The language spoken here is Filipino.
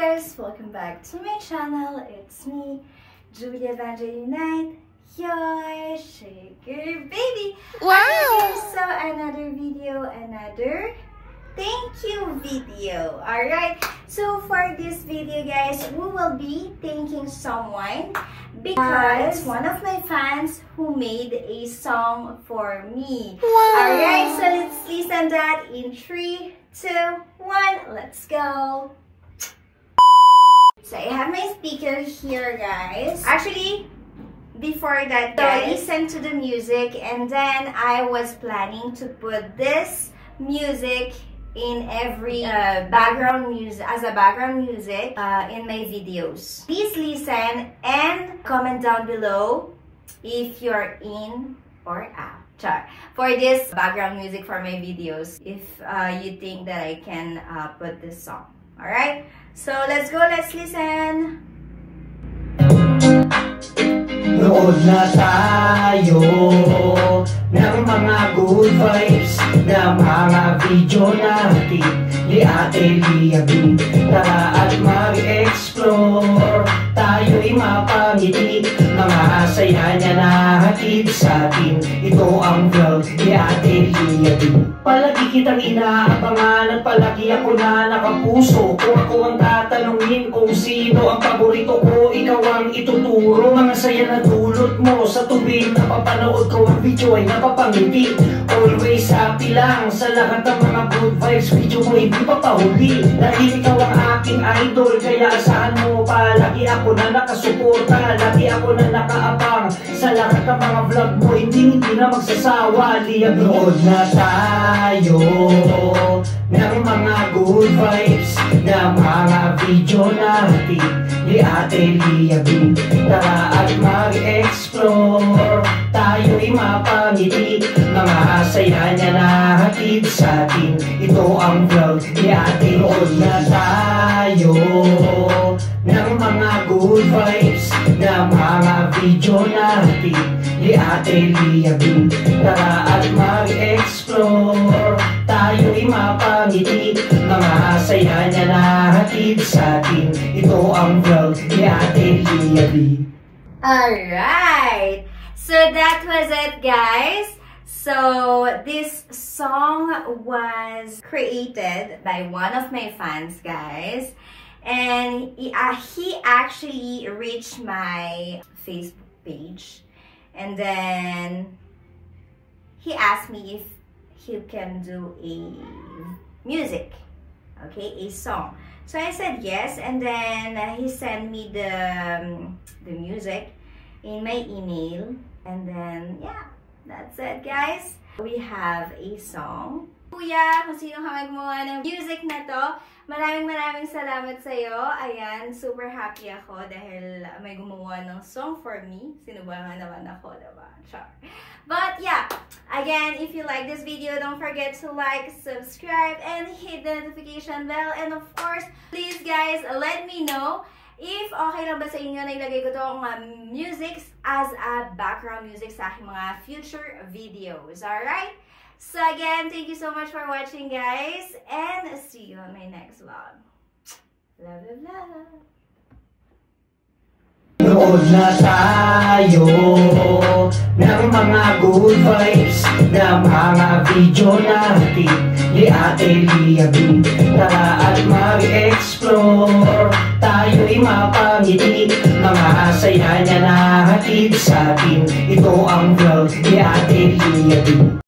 guys! Welcome back to my channel. It's me, Julia Evangelina, your sugar baby. Wow! So another video, another thank you video. Alright, so for this video guys, we will be thanking someone because one of my fans who made a song for me. Wow! Alright, so let's listen that in 3, 2, 1, let's go. So I have my speaker here guys. Actually, before that guys, I listened to the music and then I was planning to put this music in every background music as a background music in my videos. Please listen and comment down below if you're in or out for this background music for my videos, if you think that I can put this song. Alright, so let's go, let's listen. Nood na tayo ng mga good vibes na mga video natin ni Ate Liabing. Tara at mag-explore, tayo'y mapangiti, mga saya niya na hatid sa atin. Ito ang vlog ni Ate Liabing. Palagi kitang inaabangan at palagi ako na nakapuso. Kung ako ang tatanungin kung sino ang paborito ko, ikaw ang ituturo. Mga saya na dulot mo sa tuwing napapanood ko ang video ay napapangiti. Always happy lang sa lahat ng mga good vibes, video mo hindi pa pahuli. Dahil ikaw ang aking idol, kaya asahan mo palagi ako na nakasuporta. Lagi ako na nakaabang sa lahat ng mga vlog mo, hindi na magsasawa. Liabing na tayo ng mga good vibes na mga video natin ni Ate Liabing. Tara at mag-explore, tayo'y mapangiti, mga saya niya na hatid sa atin. Ito ang vlog ni Ate. Nood na tayo ng mga good vibes na mga video natin ni Ate Liabing. Tara at mag-explore, tayo'y mapangiti, mga saya niya na hatid sa atin. Ito ang vlog ni Ate Liabing. Alright, so that was it guys. So this song was created by one of my fans guys, and he actually reached my Facebook page and then he asked me if he can do a music, okay, a song. So I said yes, and then he sent me the music in my email, and then yeah, that's it guys. We have a song. Kuya, kung sino ka gumawa ng music na to, maraming salamat sa'yo. Ayan, super happy ako dahil may gumawa ng song for me. Sinubukan naman ako, diba? Char. But yeah, again, if you like this video, don't forget to like, subscribe, and hit the notification bell. And of course, please guys, let me know if okay lang ba sa inyo na ilagay ko itong music as a background music sa aking mga future videos. Alright? So again, thank you so much for watching guys, and see you on my next vlog. Blah blah blah. Nood na tayo ng mga good vibes na mga video natin ni Ate Liabing. Tara at mag-explore, tayo'y mapangiti, mga saya niya na hatid sa atin. Ito ang vlog ni Ate Liabing.